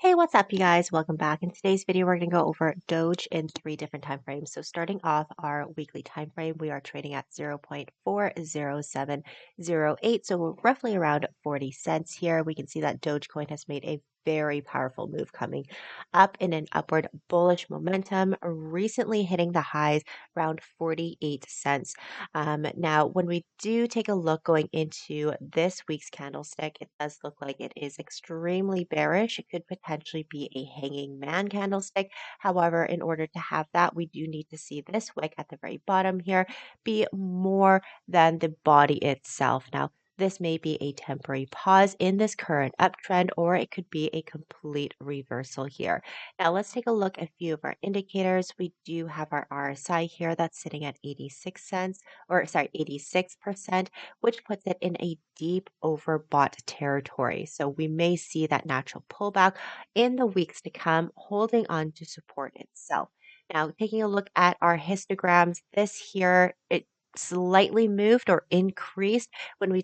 Hey, what's up, you guys? Welcome back. In today's video, we're going to go over Doge in three different time frames. So starting off our weekly time frame, we are trading at 0.40708. So we're roughly around 40 cents here. We can see that Dogecoin has made a very powerful move coming up in an upward bullish momentum, recently hitting the highs around 48 cents. Now, when we do take a look going into this week's candlestick, it does look like it is extremely bearish. It could potentially be a hanging man candlestick. However, in order to have that, we do need to see this wick at the very bottom here be more than the body itself. Now, this may be a temporary pause in this current uptrend, or it could be a complete reversal here. Now let's take a look at a few of our indicators. We do have our RSI here that's sitting at 86 cents, or sorry, 86%, which puts it in a deep overbought territory. So we may see that natural pullback in the weeks to come, holding on to support itself. Now, taking a look at our histograms, this here, it slightly moved or increased when we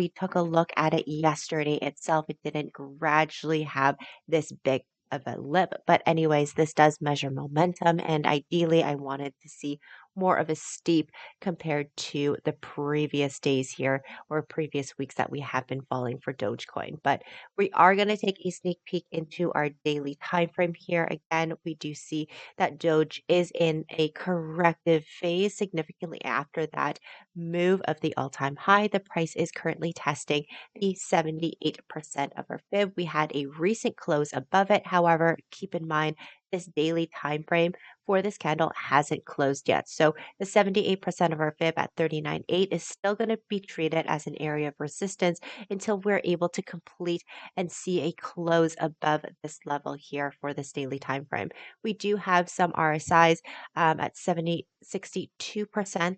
took a look at it yesterday itself. It didn't gradually have this big of a lip. But anyways, this does measure momentum, and ideally I wanted to see more of a steep compared to the previous days here or previous weeks that we have been falling for Dogecoin. But we are going to take a sneak peek into our daily time frame here. Again, we do see that Doge is in a corrective phase significantly after that move of the all-time high. The price is currently testing the 78% of our fib. We had a recent close above it. However, keep in mind this daily time frame for this candle hasn't closed yet. So the 78% of our fib at 39.8 is still going to be treated as an area of resistance until we're able to complete and see a close above this level here for this daily time frame. We do have some RSIs at 62%.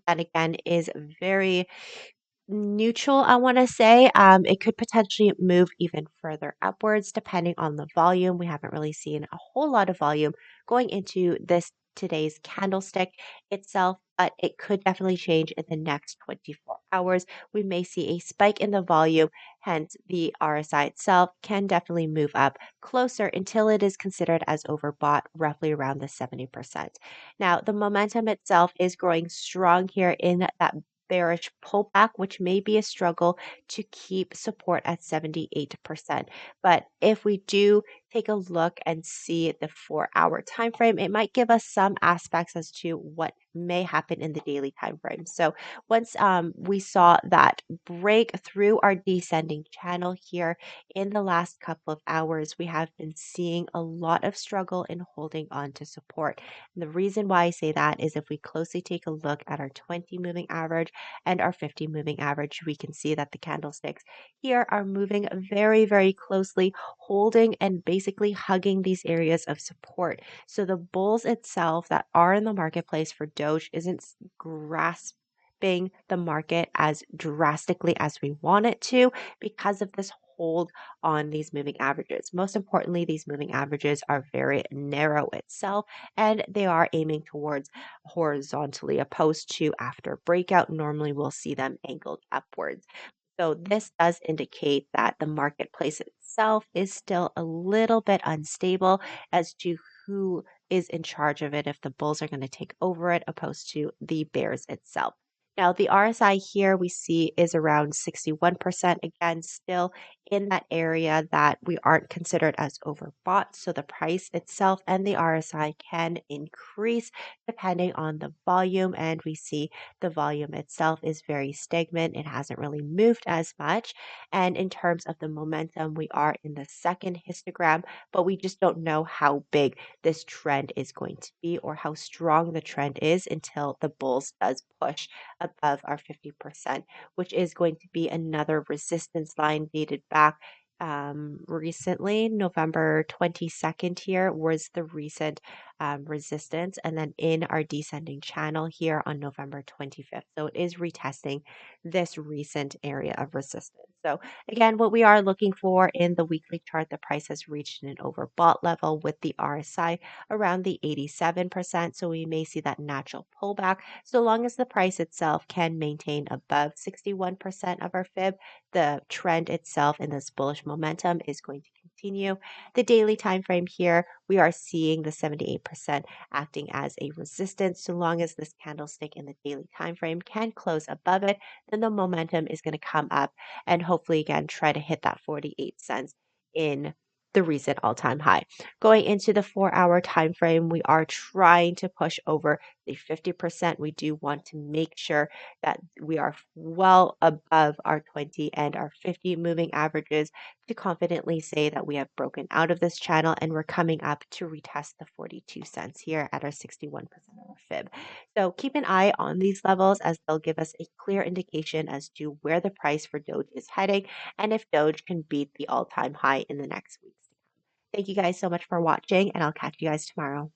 That again is very neutral, I want to say. It could potentially move even further upwards depending on the volume. We haven't really seen a whole lot of volume going into this today's candlestick itself, but it could definitely change in the next 24 hours. We may see a spike in the volume, hence the RSI itself can definitely move up closer until it is considered as overbought, roughly around the 70%. Now, the momentum itself is growing strong here in that bearish pullback, which may be a struggle to keep support at 78%. But if we do take a look and see the 4-hour time frame, it might give us some aspects as to what may happen in the daily time frame. So once we saw that break through our descending channel here in the last couple of hours, we have been seeing a lot of struggle in holding on to support. And the reason why I say that is if we closely take a look at our 20 moving average and our 50 moving average, we can see that the candlesticks here are moving very, very closely, holding and basically hugging these areas of support. So the bulls itself that are in the marketplace for Doge isn't grasping the market as drastically as we want it to because of this hold on these moving averages. Most importantly, these moving averages are very narrow itself and they are aiming towards horizontally opposed to after breakout. Normally we'll see them angled upwards. So this does indicate that the marketplace itself is still a little bit unstable as to who is in charge of it, if the bulls are going to take over it opposed to the bears itself. Now, the RSI here we see is around 61%. Again, still in that area that we aren't considered as overbought. So the price itself and the RSI can increase depending on the volume. And we see the volume itself is very stagnant. It hasn't really moved as much. And in terms of the momentum, we are in the second histogram, but we just don't know how big this trend is going to be or how strong the trend is until the bulls does push above our 50%, which is going to be another resistance line dated back recently. November 22nd here was the recent resistance, and then in our descending channel here on November 25th. So it is retesting this recent area of resistance. So again, what we are looking for in the weekly chart, the price has reached an overbought level with the RSI around the 87%. So we may see that natural pullback. So long as the price itself can maintain above 61% of our fib, the trend itself in this bullish momentum is going to continue. The daily time frame here, we are seeing the 78% acting as a resistance. So long as this candlestick in the daily time frame can close above it, then the momentum is going to come up and hopefully again try to hit that 48 cents in the recent all-time high. Going into the 4-hour time frame, we are trying to push over the 50%. We do want to make sure that we are well above our 20 and our 50 moving averages to confidently say that we have broken out of this channel and we're coming up to retest the 42 cents here at our 61% of our fib. So keep an eye on these levels as they'll give us a clear indication as to where the price for Doge is heading and if Doge can beat the all-time high in the next weeks. Thank you guys so much for watching, and I'll catch you guys tomorrow.